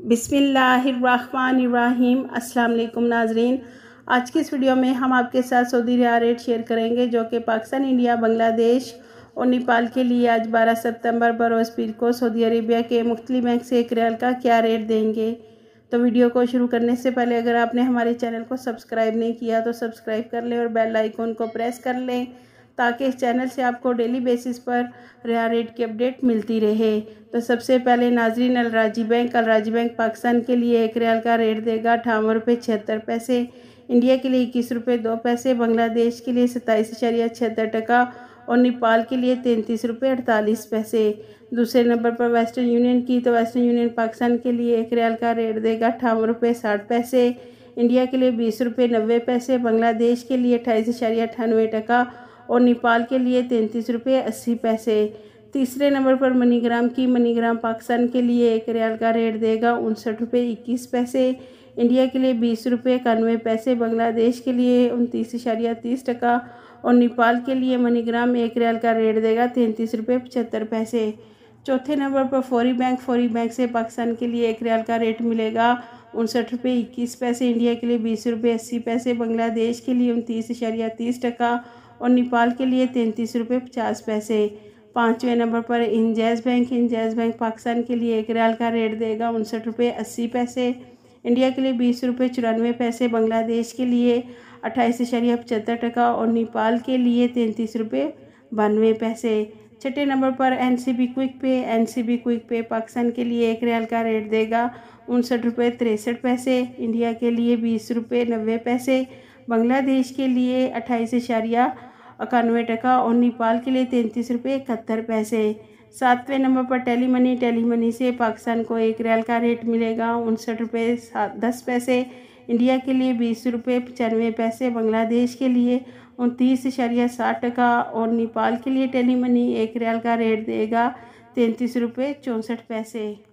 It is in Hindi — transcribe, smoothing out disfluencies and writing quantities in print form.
बिस्मिल्लाहिर्रहमानिर्रहीम। अस्सलाम वालेकुम नाजरीन, आज की इस वीडियो में हम आपके साथ सऊदी रियाल रेट शेयर करेंगे जो कि पाकिस्तान, इंडिया, बांग्लादेश और नेपाल के लिए आज 12 सितंबर बरोज़ पीर को सऊदी अरेबिया के मुख्तलिफ बैंक से एक रियाल का क्या रेट देंगे। तो वीडियो को शुरू करने से पहले अगर आपने हमारे चैनल को सब्सक्राइब नहीं किया तो सब्सक्राइब कर लें और बेल आइकन को प्रेस कर लें ताकि इस चैनल से आपको डेली बेसिस पर रियाल रेट की अपडेट मिलती रहे। तो सबसे पहले नाजरीन, अलराजी बैंक पाकिस्तान के लिए एक रियाल का रेट देगा 58.76 रुपये, इंडिया के लिए 21 रुपये 2 पैसे, बांग्लादेश के लिए 27.76 और नेपाल के लिए 33 रुपये 48 पैसे। दूसरे नंबर पर वेस्टर्न यूनियन की, तो वेस्टर्न यूनियन पाकिस्तान के लिए एक रियाल का रेट देगा 58 रुपये 60 पैसे, इंडिया के लिए 20 रुपये 90 पैसे, बांग्लादेश के लिए 28.98 और नेपाल के लिए 33 रुपये 80 पैसे। तीसरे नंबर पर मनीग्राम की, मनीग्राम पाकिस्तान के लिए एक रियाल का रेट देगा 59 रुपये 21 पैसे, इंडिया के लिए 20 रुपये 91 पैसे, बांग्लादेश के लिए 29.30 और नेपाल के लिए मनीग्राम एक रियाल का रेट देगा 33 रुपये 75 पैसे। चौथे नंबर पर फौरी बैंक से पाकिस्तान के लिए एक रियाल का रेट मिलेगा 59 रुपये 21 पैसे, इंडिया के लिए 20 रुपये 80 पैसे, बांग्लादेश के लिए 29.30 और नेपाल के लिए 33 रुपये 50 पैसे। पाँचवें नंबर पर इंजाज़ बैंक पाकिस्तान के लिए एक रियाल का रेट देगा 59 रुपये 80 पैसे, इंडिया के लिए 20 रुपये 94 पैसे, बांग्लादेश के लिए 28.75 और नेपाल के लिए 33 रुपये 92 पैसे। छठे नंबर पर एनसीबी क्विक पे पाकिस्तान के लिए एक रियाल का रेट देगा 59 रुपये 63 पैसे, इंडिया के लिए 20 रुपये 90 पैसे, बांग्लादेश के लिए 28.91 और नेपाल के लिए 33 रुपये 71 पैसे। सातवें नंबर पर टेलीमनी से पाकिस्तान को एक रियाल का रेट मिलेगा 59 रुपये 10 पैसे, इंडिया के लिए 20 रुपये 95 पैसे, बांग्लादेश के लिए 29.60 और नेपाल के लिए टेलीमनी एक रियाल का रेट देगा 33 रुपये 64 पैसे।